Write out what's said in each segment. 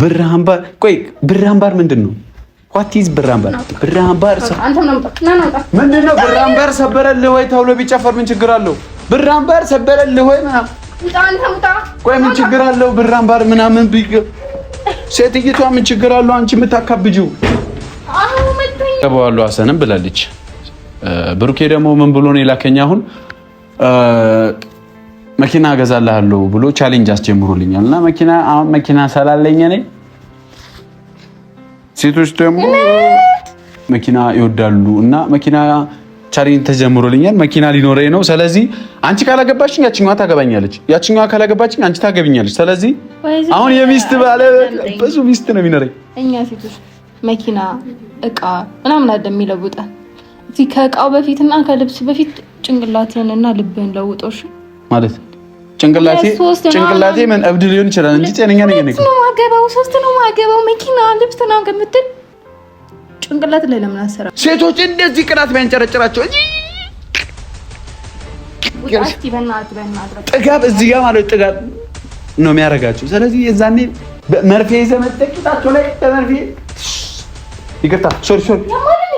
ብር አምባር ቆይ ብር አምባር ምንድነው? ኳቲዝ ብር አምባር ምንድነው? ብር አምባር ሰበረልህ ወይ ተብሎ ቢጨፈር ምን ችግር አለው? ብር አምባር ሰበረልህ ወይ ምናምን ቆይ ምን ችግር አለው? ብር አምባር ምናምን ሴትይቷ ምን ችግር አለው? አንቺ የምታካብጂው ተባዋሉ ሐሰንም ብላለች። ብሩኬ ደግሞ ምን ብሎ ነው የላከኝ? አሁን መኪና ገዛልሃለሁ ብሎ ቻሌንጅ አስጀምሮልኛል እና መኪና ሰላለኝ ነኝ። ሴቶች ደግሞ መኪና ይወዳሉ እና መኪና ቻሌንጅ ተጀምሮልኛል። መኪና ሊኖረኝ ነው። ስለዚህ አንቺ ካላገባችኝ ያቺኛዋ ታገባኛለች፣ ያቺኛዋ ካላገባችኝ አንቺ ታገቢኛለች። ስለዚህ አሁን የሚስት ባለ ብዙ ሚስት ነው የሚኖረኝ። እኛ ሴቶች መኪና እቃ ምናምን አይደለም የሚለውጠን። እዚህ ከእቃው በፊትና ከልብስ በፊት ጭንቅላትህንና ልብህን ለውጦሽ ማለት ጭንቅላቴ ምን እብድ ሊሆን ይችላል እንጂ ጤነኛ ነኝ። ሶስት ነው ማገባው መኪና ልብስ ነው ከምትል ጭንቅላት ላይ ለምን አሰራ? ሴቶች እንደዚህ ቅናት ቢያንጨረጭራቸው እንጂ ጥጋብ እዚህ ጋር ማለት ጥጋብ ነው የሚያደርጋቸው። ስለዚህ የዛኔ መርፌ ይዘህ መጠቂታቸው ላይ በመርፌ ይቅርታ፣ ሶሪ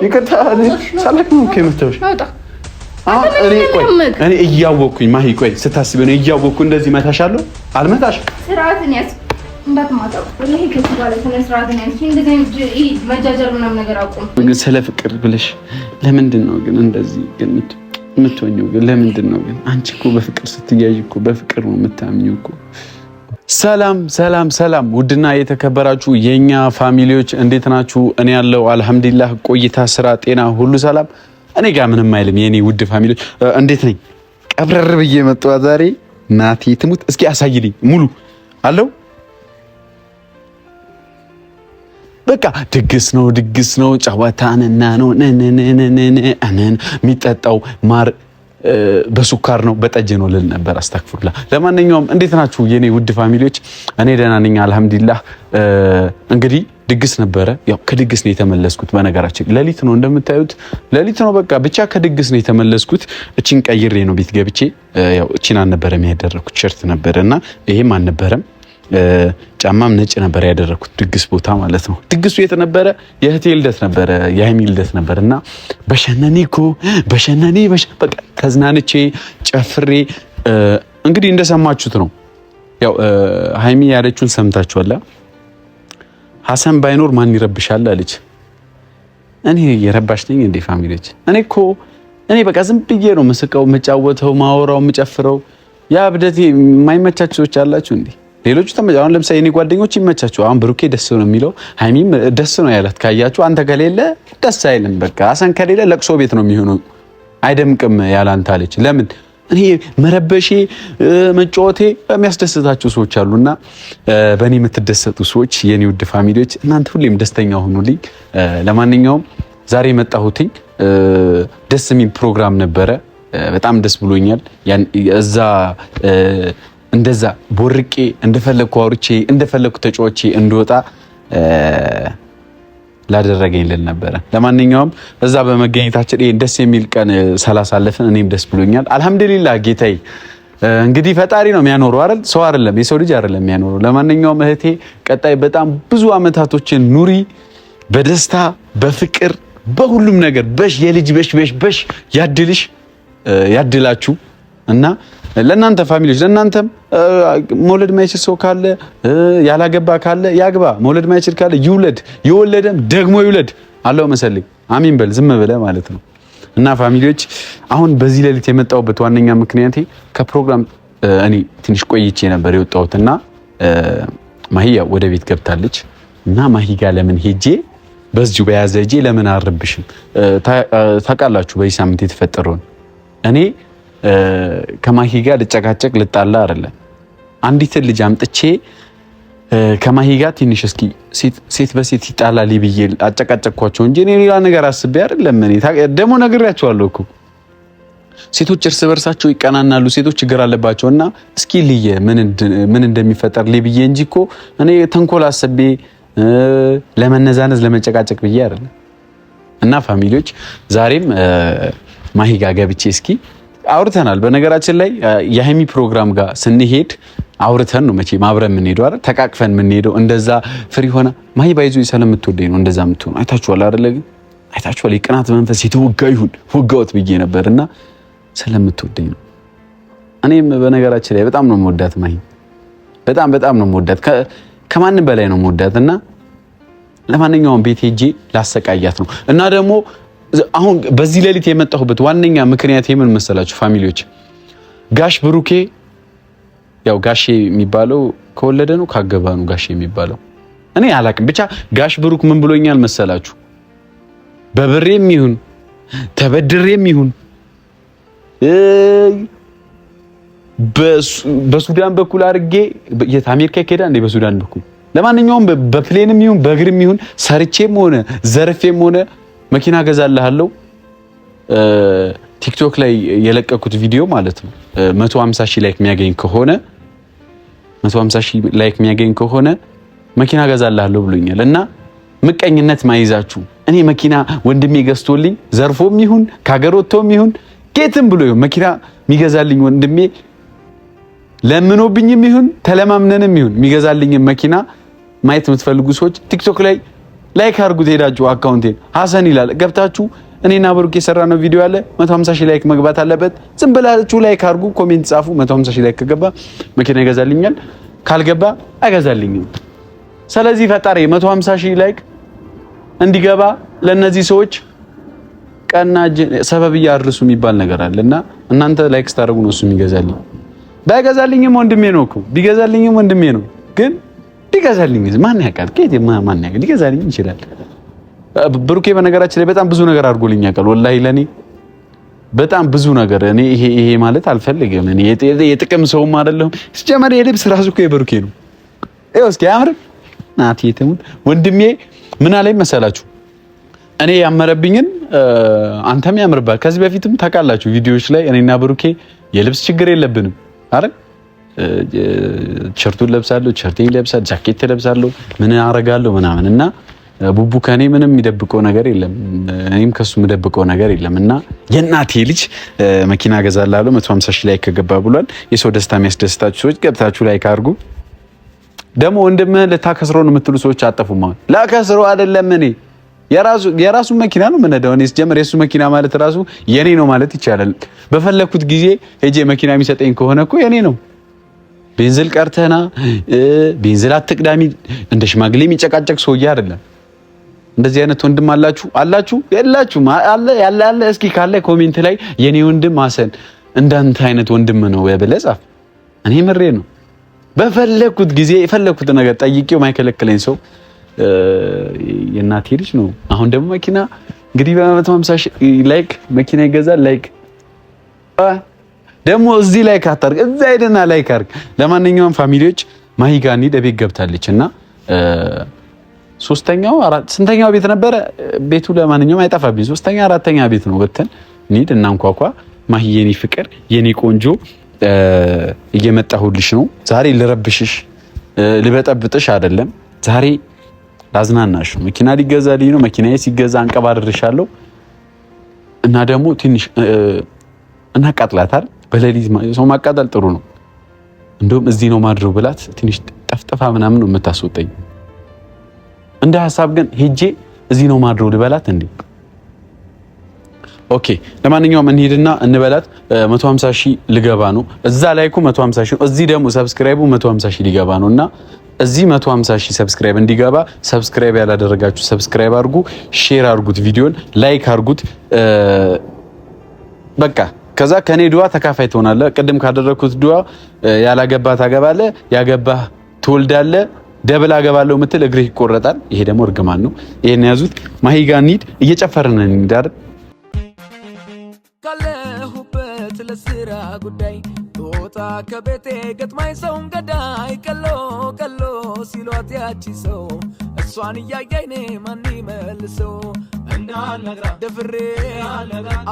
ይቅርታ፣ ሳላክ ነው ከመተውሽ አሁን እኔ እያወቅኩኝ ማሂ ቆይ ስታስቢ ነው እያወቅኩ እንደዚህ መታሻለሁ። አልመታሽ ስርዓትን ያዝ እንዳትማታው ወላሂ ከዚህ በኋላ ስርዓትን ያዝ። እንደዚህ መጃጀር ምናምን ነገር አቁም። ግን ስለ ፍቅር ብለሽ ለምንድን ነው ግን እንደዚህ ግን የምትሆኚው? ግን ለምንድን ነው ግን? አንቺ እኮ በፍቅር ስትያዥ እኮ በፍቅር ነው የምታምኚው እኮ። ሰላም ውድና የተከበራችሁ የኛ ፋሚሊዎች እንዴት ናችሁ? እኔ ያለው አልሐምዱሊላህ። ቆይታ፣ ስራ፣ ጤና ሁሉ ሰላም። እኔ ጋር ምንም አይልም። የኔ ውድ ፋሚሊዎች እንዴት ነኝ? ቀብረር ብዬ መጣሁ ዛሬ። ናቲ ትሙት እስኪ አሳይልኝ ሙሉ አለው። በቃ ድግስ ነው ጨዋታንና ነው የሚጠጣው ማር በሱካር ነው በጠጅ ነው ልል ነበር። አስተክፍሩላ። ለማንኛውም እንዴት ናችሁ የኔ ውድ ፋሚሊዎች? እኔ ደህና ነኝ አልሐምዱሊላህ። እንግዲህ ድግስ ነበረ። ያው ከድግስ ነው የተመለስኩት። በነገራችን ሌሊት ነው እንደምታዩት ሌሊት ነው። በቃ ብቻ ከድግስ ነው የተመለስኩት። እቺን ቀይሬ ነው ቤት ገብቼ ያው እቺን አልነበረም ያደረኩት ሸርት ነበርና ይሄም አልነበረም ጫማም ነጭ ነበር ያደረኩት። ድግስ ቦታ ማለት ነው። ድግሱ የት ነበረ? የእህቴ ልደት ነበረ፣ የሃይሚ ልደት ነበርና በሸነኔ በቃ ተዝናንቼ ጨፍሬ እንግዲህ እንደሰማችሁት ነው። ያው ሃይሚ ያለችውን ሰምታችኋል። ሐሰን ባይኖር ማን ይረብሻል አለች። እኔ የረባሽ ነኝ እንዴ ፋሚሊዎች? እኔ በቃ ዝም ብዬ ነው መስቀው መጫወተው ማወራው የምጨፍረው። ያ ብደቴ የማይመቻችሁ ሰዎች አላችሁ እንዴ? ሌሎቹ አሁን ለምሳሌ እኔ ጓደኞች ይመቻቸው። አሁን ብሩኬ ደስ ነው የሚለው፣ ሃይሚም ደስ ነው ያላት። ካያችሁ አንተ ከሌለ ደስ አይልም። በቃ ሐሰን ከሌለ ለቅሶ ቤት ነው የሚሆነው፣ አይደምቅም ያላንተ አለች። ለምን እኔ መረበሼ መጫወቴ የሚያስደስታችሁ ሰዎች አሉና በእኔ የምትደሰቱ ሰዎች የኔ ውድ ፋሚሊዎች እናንተ ሁሌም ደስተኛ ሁኑልኝ። ለማንኛውም ዛሬ መጣሁትኝ ደስ የሚል ፕሮግራም ነበረ። በጣም ደስ ብሎኛል። እዛ እንደዛ ቦርቄ እንደፈለኩ አውርቼ እንደፈለኩ ተጫውቼ እንድወጣ ላደረገኝ ልል ነበረ። ለማንኛውም እዛ በመገኘታችን ይሄን ደስ የሚል ቀን ስላሳለፍን እኔም ደስ ብሎኛል። አልሐምዱሊላህ ጌታዬ። እንግዲህ ፈጣሪ ነው የሚያኖረው አይደል? ሰው አይደለም፣ የሰው ልጅ አይደለም የሚያኖረው። ለማንኛውም እህቴ ቀጣይ በጣም ብዙ አመታቶችን ኑሪ በደስታ በፍቅር በሁሉም ነገር የልጅ በሽ ያድልሽ ያድላችሁ እና ለእናንተ ፋሚሊዎች ለእናንተም መውለድ ማይችል ሰው ካለ ያላገባ ካለ ያግባ፣ መውለድ ማይችል ካለ ይውለድ፣ የወለደም ደግሞ ይውለድ። አላሁ መሰለኝ አሚን በል ዝም ብለህ ማለት ነው። እና ፋሚሊዎች አሁን በዚህ ሌሊት የመጣሁበት ዋነኛ ምክንያቴ ከፕሮግራም እኔ ትንሽ ቆይቼ ነበር የወጣሁትና ማሂያ ወደ ቤት ገብታለች እና ማሂ ጋር ለምን ሄጄ በዚሁ በያዘ እጄ ለምን አርብሽም? ታውቃላችሁ በዚህ ሳምንት የተፈጠረውን እኔ ከማሂ ጋር ልጨቃጨቅ ልጣላ አይደለም። አንዲትን ልጅ አምጥቼ ከማሂ ጋር ትንሽ እስኪ ሴት በሴት ይጣላል ብዬ አጨቃጨቅኳቸው እንጂ እኔ ሌላ ነገር አስቤ አይደለም። እኔ ደግሞ ነግሬያቸዋለሁ እኮ ሴቶች እርስ በርሳቸው ይቀናናሉ፣ ሴቶች ችግር አለባቸውና እስኪ ልየ ምን እንደሚፈጠር ብዬ እንጂ እኮ እኔ ተንኮል አስቤ ለመነዛነዝ ለመጨቃጨቅ ብዬ አይደለም። እና ፋሚሊዎች ዛሬም ማሂ ጋር ገብቼ እስኪ አውርተናል። በነገራችን ላይ የሃይሚ ፕሮግራም ጋር ስንሄድ አውርተን ነው መቼም አብረን የምንሄደው አይደል? ተቃቅፈን የምንሄደው እንደዛ ፍሪ ሆነ ማሂ ባይዞ ስለምትወደኝ ነው እንደዛ የምትሆነው። አይታችኋል አይደል? ግን አይታችኋል። የቅናት መንፈስ የተወጋ ይሁን ወጋውት ብዬ ነበርና ስለምትወደኝ ነው። እኔም በነገራችን ላይ በጣም ነው የምወዳት ማሂ፣ በጣም ነው የምወዳት፣ ከማንም በላይ ነው የምወዳት እና ለማንኛውም ቤት ሄጄ ላሰቃያት ነው እና ደግሞ አሁን በዚህ ሌሊት የመጣሁበት ዋነኛ ምክንያት የምን መሰላችሁ ፋሚሊዎች? ጋሽ ብሩኬ ያው ጋሼ የሚባለው ከወለደ ነው ካገባ ነው ጋሼ የሚባለው እኔ አላቅም። ብቻ ጋሽ ብሩክ ምን ብሎኛል መሰላችሁ? በብሬም ይሁን ተበድሬም ይሁን በሱዳን በኩል አድርጌ የአሜሪካ ከሄዳ እንደ በሱዳን በኩል ለማንኛውም በፕሌንም ይሁን በእግርም ይሁን ሰርቼም ሆነ ዘርፌም ሆነ መኪና ገዛልሃለሁ። ቲክቶክ ላይ የለቀኩት ቪዲዮ ማለት ነው 150 ሺህ ላይክ የሚያገኝ ከሆነ 150 ሺህ ላይክ የሚያገኝ ከሆነ መኪና ገዛልሃለሁ ብሎኛል። እና ምቀኝነት ማይዛችሁ እኔ መኪና ወንድሜ ገዝቶልኝ ዘርፎም ይሁን ካገር ወጥቶም ይሁን ጌትም ብሎ ይሁን መኪና የሚገዛልኝ ወንድሜ ለምኖብኝም ይሁን ተለማምነንም ይሁን የሚገዛልኝ መኪና ማየት የምትፈልጉ ሰዎች ቲክቶክ ላይ ላይክ አድርጉት። ሄዳችሁ አካውንቴን ሀሰን ይላል ገብታችሁ እኔና ብሩክ የሰራነው ቪዲዮ አለ 150 ሺህ ላይክ መግባት አለበት። ዝም ብላችሁ ላይክ አድርጉ፣ ኮሜንት ጻፉ። 150 ሺህ ላይክ ከገባ መኪና ይገዛልኛል፣ ካልገባ አይገዛልኝም። ስለዚህ ፈጣሪ 150 ሺህ ላይክ እንዲገባ ለነዚህ ሰዎች ቀናጅ ሰበብ ያድርሱ የሚባል ነገር አለና እናንተ ላይክ ስታደርጉ ነው እሱ የሚገዛልኝ። ባይገዛልኝም ወንድሜ ነው እኮ ቢገዛልኝም ወንድሜ ነው። ግን ቢገዛልኝ ማን ያውቃል? ከየት ማን ያውቃል? ሊገዛልኝ ይችላል። ብሩኬ በነገራችን ላይ በጣም ብዙ ነገር አድርጎልኝ ያውቃል። ወላሂ ለኔ በጣም ብዙ ነገር። እኔ ይሄ ማለት አልፈልግም። እኔ የጥቅም ሰውም አይደለሁም። ሲጀመር የልብስ ራሱ እኮ የብሩኬ ነው። ይኸው እስኪ አያምርም? ናቲ የተሙን ወንድሜ ምን አለኝ መሰላችሁ? እኔ ያመረብኝን አንተም ያምርባል። ከዚህ በፊትም ታውቃላችሁ ቪዲዮዎች ላይ እኔና ብሩኬ የልብስ ችግር የለብንም አይደል? ቲሸርቱን ለብሳለሁ፣ ቲሸርቴን ለብሳለሁ፣ ጃኬት ለብሳለሁ፣ ምን አረጋለሁ ምናምን እና ቡቡ ከኔ ምንም የሚደብቀው ነገር የለም፣ እኔም ከሱ የሚደብቀው ነገር የለም። እና የእናቴ ልጅ መኪና ገዛላለሁ 150 ሺህ ላይ ከገባ ብሏል። የሰው ደስታ የሚያስደስታችሁ ሰዎች ገብታችሁ ላይ ካርጉ። ደግሞ ወንድምህን ልታከስረው ነው የምትሉ ሰዎች አጠፉማ። ላከስረው አይደለም እኔ የራሱ መኪና ነው የምነዳው። እኔ ስጀምር የሱ መኪና ማለት ራሱ የኔ ነው ማለት ይቻላል። በፈለኩት ጊዜ ሄጄ መኪና የሚሰጠኝ ከሆነ እኮ የኔ ነው። ቤንዝል ቀርተና ቤንዝል አትቅዳሚ እንደ ሽማግሌ የሚጨቃጨቅ ሰውዬ አይደለም። እንደዚህ አይነት ወንድም አላችሁ የላችሁም? ያለ እስኪ ካለ ኮሜንት ላይ የኔ ወንድም ሀሰን እንዳንተ አይነት ወንድም ነው ብለህ ጻፍ። እኔ ምሬ ነው። በፈለኩት ጊዜ የፈለኩት ነገር ጠይቄው ማይከለክለኝ ሰው የእናቴ ልጅ ነው። አሁን ደግሞ መኪና እንግዲህ በ150 ሺህ ላይክ መኪና ይገዛል። ላይክ ደግሞ እዚህ ላይክ አታርግ፣ እዛ ሄደና ላይክ አርግ። ለማንኛውም ፋሚሊዎች ማሂ ጋር እንሂድ። ቤት ገብታለች እና ስንተኛው ቤት ነበረ ቤቱ? ለማንኛውም አይጠፋብኝ። 3ኛ 4ኛ ቤት ነው። ወተን እንሂድ እናንኳኳ። ማሂ የኔ ፍቅር የኔ ቆንጆ እየመጣሁልሽ ነው። ዛሬ ልረብሽሽ ልበጠብጥሽ አይደለም። ዛሬ ላዝናናሽ ነው። መኪና ሊገዛልኝ ነው። መኪናዬ ሲገዛ አንቀባርርሻለሁ እና ደግሞ ትንሽ እናቃጥላታል። በሌሊት ሰው ማቃጠል ጥሩ ነው። እንደውም እዚህ ነው ማድረው ብላት ትንሽ ጠፍጠፋ ምናምን ነው የምታስወጣኝ። እንደ ሐሳብ ግን ሄጄ እዚህ ነው ማድረው ልበላት እንዴ? ኦኬ ለማንኛውም እንሂድና እንበላት። 150 ሺህ ልገባ ነው። እዛ ላይ እኮ 150 ሺህ፣ እዚህ ደግሞ ሰብስክራይቡ 150 ሺህ ሊገባ ነውና እዚህ 150 ሺህ ሰብስክራይብ እንዲገባ ሰብስክራይብ ያላደረጋችሁ ሰብስክራይብ አድርጉ፣ ሼር አድርጉት፣ ቪዲዮን ላይክ አድርጉት። በቃ ከዛ ከኔ ዱዓ ተካፋይ ትሆናለህ። ቅድም ካደረኩት ዱዓ ያላገባ ታገባለህ፣ ያገባህ ትወልዳለህ፣ ደብል አገባለሁ ምትል እግርህ ይቆረጣል። ይሄ ደግሞ እርግማን ነው። ይሄን ያዙት። ማሂ ጋር እንሂድ። እየጨፈርን እንዳር ካለሁበት ለስራ ጉዳይ ጦጣ ከቤቴ ገጥማኝ ሰው ገዳይ ቀሎ ሲሏት ያቺ ሰው እሷን እያየኔ ማን ይመልሰው እንዳልነግራ ደፍሬ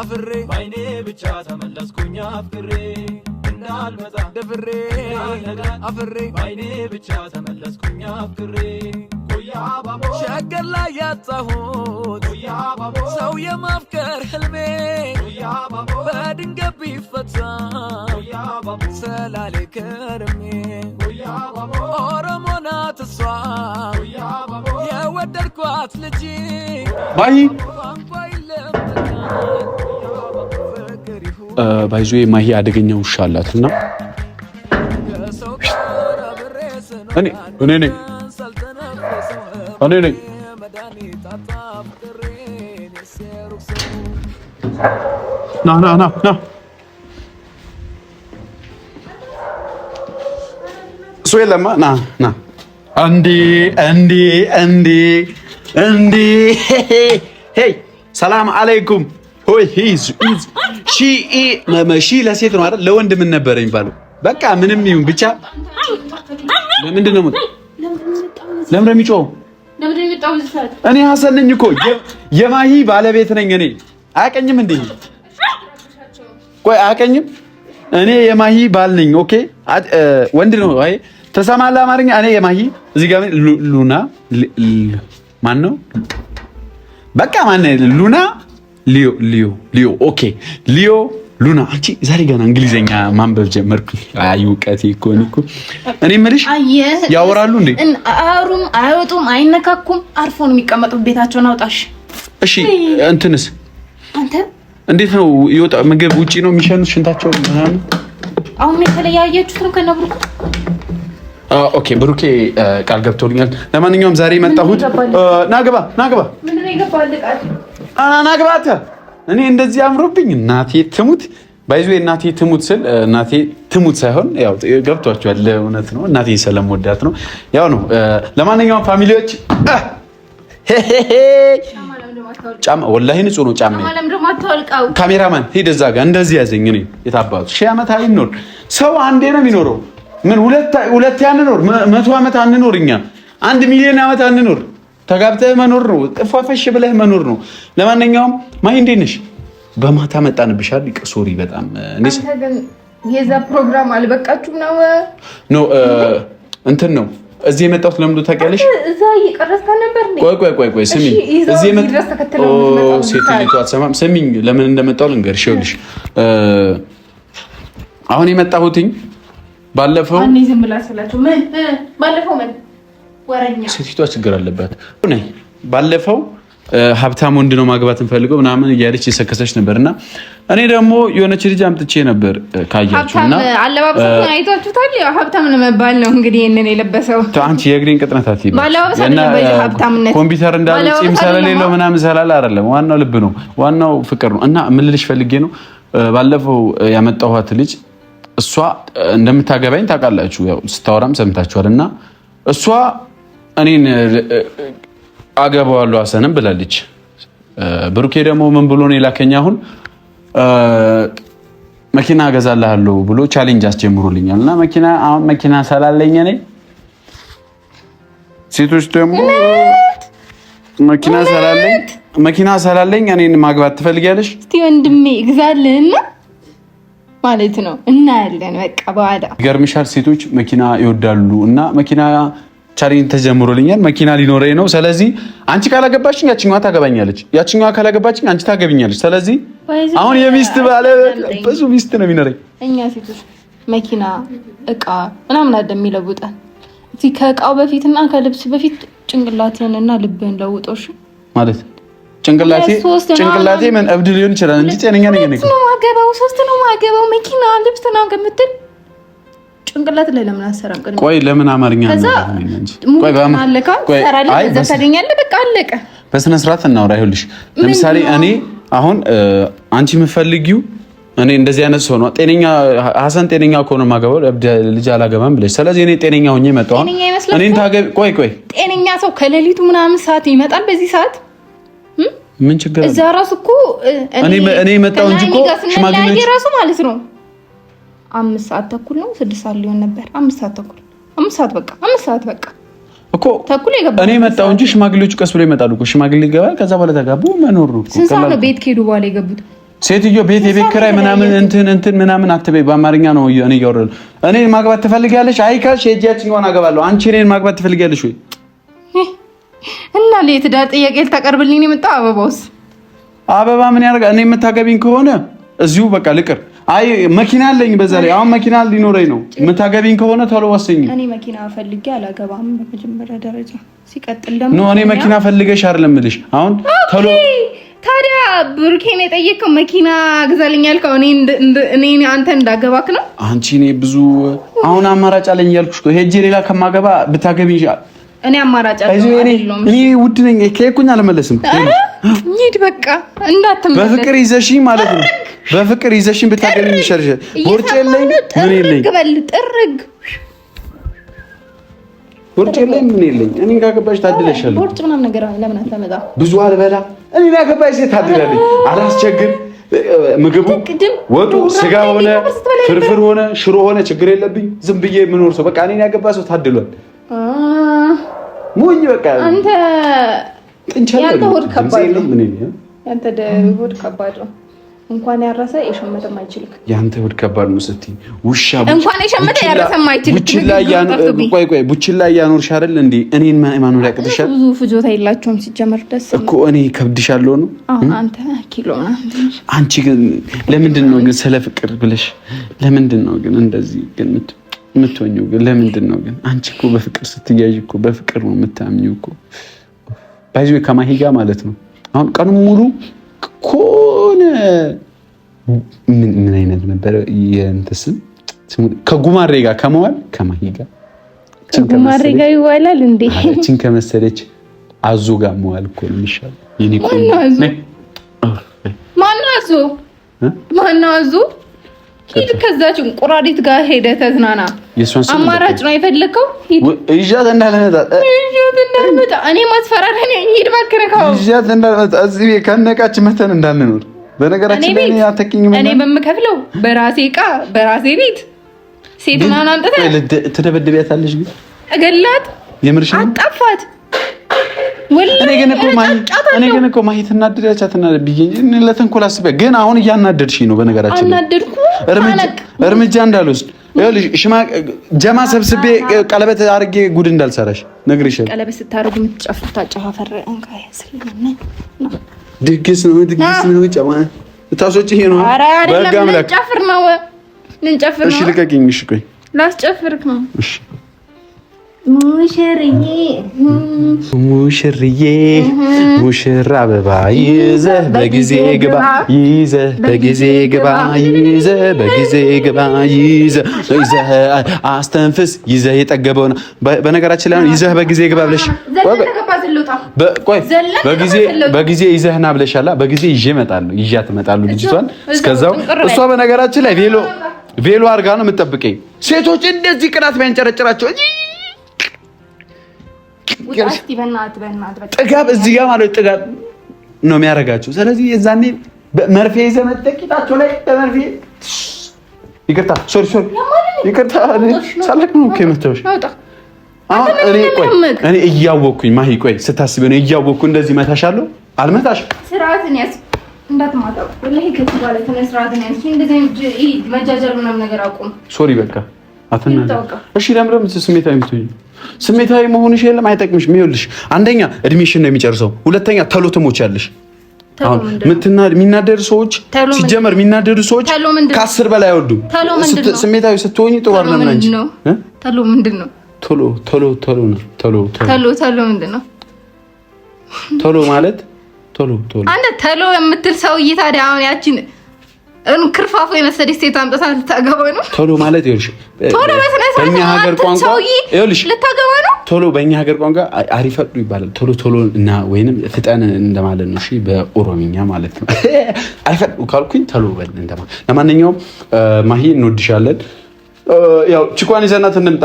አፍሬ ባይኔ ብቻ ተመለስኩኝ አፍሬ እንዳልመጣ ደፍሬ አፍሬ ባይኔ ብቻ ተመለስኩኝ አፍሬ ሸገር ላይ ያጣሁት ሰው የማፍቀር ህልሜ በድንገት ቢፈታ ሰላሌ ከርሜ ኦሮሞ ናት እሷ የወደድኳት ልጅ ባይዞ ማሂ አደገኛ ውሻ አላትና እኔ ነኝ ና እሱ የለማ ና እንዴ ሄይ ሰላም አለይኩም ሆይ ሺ ለሴት ነው አይደል? ለወንድ ምን ነበር የሚባለው? በቃ ምንም ይሁን ብቻ ለምንድን ነው ለምን የሚጮው? እኔ ሀሰን ነኝ እኮ የማሂ ባለቤት ነኝ እኔ። አያቀኝም እንዴ? ቆይ አያቀኝም? እኔ የማሂ ባል ነኝ። ኦኬ ወንድ ነው። አይ ተሰማለህ አማርኛ? እኔ የማሂ እዚህ ጋር ሉና ማን ነው? በቃ ማን ነው ሉና? ሊዮ ኦኬ ሊዮ ሉና። አንቺ ዛሬ ገና እንግሊዘኛ ማንበብ ጀመርኩ። አይ እውቀቴ እኮ እኔ የምልሽ ያወራሉ እንዴ? አሩም አይወጡም አይነካኩም። አርፎ ነው የሚቀመጡት። ቤታቸውን አውጣሽ። እሺ እንትንስ አንተ እንዴት ነው ይወጣ? ምግብ ውጪ ነው የሚሸኑት ሽንታቸው ምናምን። አሁን የተለያያችሁት ነው ከነብሩክ? ኦኬ ብሩኬ ቃል ገብቶልኛል። ለማንኛውም ዛሬ መጣሁት። ናግባ ምን ነው ይገባል? ናግባት እኔ እንደዚህ አምሮብኝ እናቴ ትሙት ባይዞ እናቴ ትሙት ስል እናቴ ትሙት ሳይሆን ያው ገብቷቸዋል። እውነት ነው እናቴ ስለምወዳት ነው። ያው ነው። ለማንኛውም ፋሚሊዎች ጫማ ወላሂ ንጹህ ነው ጫማ። ካሜራማን ሂድ እዛ ጋር እንደዚህ ያዘኝ። እኔ የታባቱ 1000 ዓመት አይኖር ሰው አንዴ ነው የሚኖረው። ምን ሁለት አንኖር 100 ዓመት አንኖር። እኛ 1 ሚሊዮን ዓመት አንኖር። ተጋብተህ መኖር ነው። ጥፋፈሽ ብለህ መኖር ነው። ለማንኛውም ማይ እንዴት ነሽ? በማታ መጣንብሻል። ሶሪ በጣም እኔስ የዛ ፕሮግራም አልበቃችሁም ነው? ኖ እንትን ነው እዚህ የመጣሁት ለምንድነው ታውቂያለሽ? እዛ እየቀረስካ ነበር ነው። ቆይ ስሚኝ፣ እዚህ የመጣሁት ሴትዮዋ አትሰማም። ስሚኝ ለምን እንደመጣሁ ልንገርሽ። ይኸውልሽ አሁን የመጣሁትኝ ባለፈው እኔ ዝም ብላስላችሁ ምን ባለፈው ምን ወረኛ ሴትዮዋ ችግር አለባት። ነይ ባለፈው ሀብታም ወንድ ነው ማግባት እንፈልገው ምናምን እያለች የሰከሰች ነበርና እኔ ደግሞ የሆነች ልጅ አምጥቼ ነበር ካያችሁና አለባበሱን አይታችሁታል። ያው ሀብታም ነው መባል ነው እንግዲህ እነን የለበሰው። አንቺ የግሪን ቅጥነት አትይም እና ሀብታምነት ኮምፒውተር እንዳለ ጺም ስለሌለው ምናምን ስላለ አይደለም። ዋናው ልብ ነው፣ ዋናው ፍቅር ነው። እና ምን ልልሽ ፈልጌ ነው ባለፈው ያመጣኋት ልጅ እሷ እንደምታገባኝ ታውቃላችሁ፣ ያው ስታወራም ሰምታችኋልና እሷ እኔን አገባዋለሁ ሀሰንም ብላለች። ብሩኬ ደግሞ ምን ብሎ ነው የላከኝ? አሁን መኪና እገዛልሃለሁ ብሎ ቻሌንጅ አስጀምሮልኛል። እና መኪና ስላለኝ እኔ ሴቶች ደግሞ መኪና ስላለኝ እኔን ማግባት ትፈልጊያለሽ? እስቲ ወንድሜ እግዛልህና ማለት ነው እናያለን። በቃ በኋላ ይገርምሻል፣ ሴቶች መኪና ይወዳሉ እና መኪና ቻሌንጅ ተጀምሮልኛል። መኪና ሊኖረኝ ነው። ስለዚህ አንቺ ካላገባችኝ ያቺኛዋ ታገባኛለች፣ ያቺኛዋ ካላገባችኝ አንቺ ታገቢኛለች። ስለዚህ አሁን የሚስት ባለ ብዙ ሚስት ነው የሚኖረኝ። እኛ ሴቶች መኪና፣ እቃ ምናምን አይደል የሚለውጠን። እዚህ ከእቃው በፊትና ከልብስ በፊት ጭንቅላትህንና ልብህን ለውጦሽ ማለት ጭንቅላቴ ምን እብድ ሊሆን ይችላል እንጂ ጤነኛ ነኝ እኔ። ሶስት ነው ማገባው መኪና፣ ልብስ ነው ከምትል ጭንቅላት ላይ ለምን አሰራም? ቆይ ለምን አማርኛ ነው እንጂ ቆይ በቃ አለቀ። በስነ ስርዓት እናውራ። ይኸውልሽ ለምሳሌ እኔ አሁን አንቺ የምትፈልጊው እኔ እንደዚህ አይነት ሰው ነው ጤነኛ ሀሰን ጤነኛ ከሆነ ማገባው ልጅ አላገባም ብለሽ፣ ስለዚህ እኔ ጤነኛ ሆኜ መጣሁ። እኔን ታገቢ? ቆይ ጤነኛ ሰው ከሌሊቱ ምናምን ሰዓት ይመጣል። በዚህ ሰዓት ምን ችግር አለ? እዛ ራሱ እኮ እኔ መጣሁ እንጂ እኮ ሽማግሌዎች ራሱ ማለት ነው 5 ሰዓት ተኩል ነው 6 ሰዓት ሊሆን ነበር። 5 ሰዓት ተኩል 5 ሰዓት በቃ እኮ ተኩል ይገባል። እኔ መጣሁ እንጂ ሽማግሌዎቹ ቀስ ብለው ይመጣሉ እኮ። ሽማግሌ ይገባል፣ ከዛ በኋላ ተጋቡ መኖር ነው እኮ። ስንት ሰዓት ነው ቤት ከሄዱ በኋላ የገቡት? ሴትዮ የቤት ኪራይ ምናምን እንትን ምናምን አትበይ። በአማርኛ ነው እኔ እያወራለሁ። እኔ ማግባት ትፈልጊያለሽ? አይ ካልሽ ሄጃችሁን አገባለሁ። አንቺ እኔን ማግባት ትፈልጊያለሽ ወይ? እና የትዳር ጥያቄ ልታቀርብልኝ የመጣው አበባውስ? አበባ ምን ያደርጋል? እኔ የምታገቢኝ ከሆነ እዚሁ በቃ ልቅር። አይ መኪና አለኝ፣ በዛ ላይ አሁን መኪና ሊኖረኝ ነው። የምታገቢኝ ከሆነ ቶሎ ወሰኝ። እኔ መኪና ፈልጌ አላገባም በመጀመሪያ ደረጃ። ሲቀጥል ደግሞ ኖ እኔ መኪና ፈልገሽ አይደለም የምልሽ አሁን ቶሎ። ታዲያ ብሩኬን የጠየቀው መኪና ግዛልኝ ያልከው እኔ አንተ እንዳገባክ ነው? አንቺ እኔ ብዙ አሁን አማራጭ አለኝ እያልኩሽ እኮ ሄጄ ሌላ ከማገባ ብታገቢኝ ይሻል። እኔ አማራጭ አይደለም። እኔ ውድ ነኝ ከኩኝ አልመለስም። ሂድ በቃ እንዳትመለስ። በፍቅር ይዘሽኝ ማለት ነው። በፍቅር ይዘሽኝ ብታገቢኝ ይሻልሽ። ቦርጭ የለኝ ምን የለኝ ጥርግ ቦርጭ የለኝ ምን የለኝ። እኔ ጋገባሽ ታድለሻለሽ። ቦርጭ ምናምን ነገር ለምን አታመጣ? ብዙ አልበላ እኔ ጋገባሽ ሴት ታድላለች። አላስቸግር ምግቡ ወጡ ስጋ ሆነ ፍርፍር ሆነ ሽሮ ሆነ ችግር የለብኝ። ዝም ብዬ የምኖር ሰው በቃ እኔን ያገባ ሰው ታድሏል። ሙኝ በቃ አንተ ያንተ ሆድ ከባድ ነው። ምን ያንተ ሆድ ከባድ ነው። እንኳን ያረሰ የሸመተም አይችልም። ያንተ ሆድ ከባድ ነው ስትይ ውሻ እንኳን የሸመተ ያረሰም አይችልም። ቡችላ ላይ ያኖርሽ አይደል እንዴ? እኔን ማኖር ያቅትሻል። ብዙ ፍጆታ የላቸውም ሲጀመር። ደስ እኮ እኔ ከብድሻለሁ ነው። አንተ ኪሎ ምናምን። አንቺ ግን ለምንድን ነው ግን ስለ ፍቅር ብለሽ ለምንድን ነው ግን እንደዚህ ግን የምትሆኚው ግን ለምንድን ነው ግን? አንቺ እኮ በፍቅር ስትያዥ እኮ በፍቅር ነው የምታምኚው እኮ። ባይዞ ከማሂ ጋር ማለት ነው አሁን ቀኑን ሙሉ ኮነ ምን አይነት ነበር የእንትስም ከጉማሬ ጋር ከመዋል ከማሂ ጋር ጉማሬ ጋር ይዋላል እንዴ? እቺን ከመሰለች አዞ ጋር መዋል እኮ ነው የሚሻለው። የኔ ቆይ ማነው አዞ? ሂድ ከዛች እንቁራሪት ጋር ሄደህ ተዝናና። አማራጭ ነው የፈለከው? ሂድ ይዣት እንዳልመጣ እኔ ማስፈራሪያ ነኝ። ሂድ እባክህ። ይዣት እንዳልመጣ እዚህ ከነቃች መተን እንዳንኖር። በነገራችን ላይ አትተኪኝም። እኔ በምከፍለው በራሴ ዕቃ በራሴ ቤት ሴት ምናምን አምጥተህ ትደበድቢያታለሽ። ግን እገላት የምርሽ አጣፋት። እኔ ግን እኮ ማሂ ትናደዳቻትና ብዬኝ ለተንኮል አስበህ ግን አሁን እያናደድሽኝ ነው። በነገራችን ላይ እርምጃ እንዳልወስድ ጀማ ሰብስቤ ቀለበት አድርጌ ጉድ እንዳልሰራሽ ነግሬሻለሁ። ቀለበት ስታደርጉ የምትጨፍሩት አጨፋፈር እንካይ ስለምን ድግስ ነው ጨማ ታሶጪ ነው። በጋ አምላክ ልንጨፍር ነው። እሺ ልቀቂኝ። እሺ ቆይ ላስጨፍርክ ነው። እሺ ሙሽርዬ ሙሽራ አበባ ይዘህ በጊዜ ግባ ይዘህ አስተንፍስ ይዘህ የጠገበውን በነገራችን ላይ ይዘህ በጊዜ ግባ ብለሽ በጊዜ ይዘህና ብለሻላ። በጊዜ ይዤ እመጣለሁ ይዣት እመጣለሁ ልጅቷን። እስከዛው እሷ በነገራችን ላይ ቬሎ አድርጋ ነው የምትጠብቀኝ። ሴቶች እንደዚህ ቅናት ቢያንጨረጭራቸው ጥጋብ እዚህ ጋር ማለት ጥጋብ ነው የሚያደርጋቸው። ስለዚህ የዛኔ መርፌ ይዘህ መጥተህ ቂጣቸው ላይ በመርፌ ይቅርታ፣ ሶሪ ይቅርታ፣ ሳላቅ ነው የመታሁሽ። አሁን እኔ እያወቅኩኝ ማሂ ቆይ ስታስቢ ነው እያወቅኩ እንደዚህ መታሻለሁ። አልመታሽ ስርዓትን ያዝ እንዳትማታው ወላሂ ከዚህ በኋላ ስርዓትን ያዝ። እንደዚህ መጃጀር ምናምን ነገር አቁም። ሶሪ በቃ አትናገር እሺ። ለምለም ስሜታዊ የምትሆኚ ስሜታዊ መሆንሽ የለም አይጠቅምሽም። ይኸውልሽ አንደኛ እድሜሽን ነው የሚጨርሰው፣ ሁለተኛ ተሎ ትሞቻለሽ። አሁን የሚናደዱ ሰዎች ሲጀመር የሚናደዱ ሰዎች ከ10 በላይ አይወዱም። ስሜታዊ ስትሆኚ ጥሩ አይደለም። አንቺ ተሎ ምንድን ነው? ቶሎ ምንድን ነው? ቶሎ ማለት ቶሎ አንተ ተሎ የምትል ሰውዬ ታዲያ አሁን ያቺን ክርፋፉ የመሰለሽ ሴት አምጥታ ልታገባ ነው? ቶሎ ማለት ይኸውልሽ በእኛ ሀገር ቋንቋ ይኸውልሽ ልታገባ ነው? ቶሎ በእኛ ሀገር ቋንቋ አሪፈዱ ይባላል። ቶሎ እና ወይንም ፍጠን እንደማለት ነው። እሺ በኦሮሚኛ ማለት ነው። አሪፈዱ ካልኩኝ ቶሎ በል እንደማለት። ለማንኛውም ማሂ እንወድሻለን። ያው ቺኳን ይዘናት እንምጣ።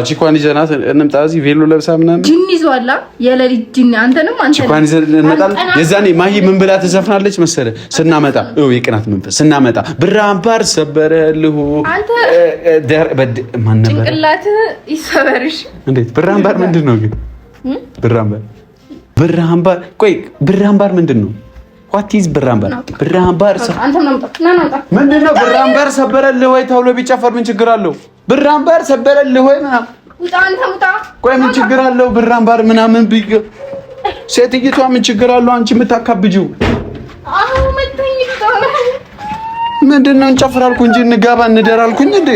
ቺኳን ይዘናት እንምጣ። እዚህ ቬሎ ለብሳ ምናምን ጅን ይዟላ የሌሊት ጅን። አንተንም ቺኳን ይዘን እንመጣለን። የዛኔ ማሂ ምን ብላ ትዘፍናለች መሰለ? ስናመጣ የቅናት መንፈስ ስናመጣ ብራምባር ሰበረልሁ አንተ ማን ነበር ጭንቅላት ይሰበርሽ። እንዴት ብራምባር ምንድን ነው ግን? ብራምባር ቆይ ብራምባር ምንድን ነው? What is ብራምባር? ብራምባር ምንድን ነው? ብራምባር ሰበረልህ ወይ ተብሎ ቢጨፈር ምን ችግር አለው? ብራምባር ሰበረልህ ወይ ውጣ አንተ ውጣ። ቆይ ምን ችግር አለው? ብር አምባር ምናምን ቢግ ሴትይቷ ምን ችግር አለው? አንቺ የምታካብጂው መተኝ ምንድነው? እንጨፍር አልኩ እንጂ እንጋባ እንደር አልኩኝ እንዴ?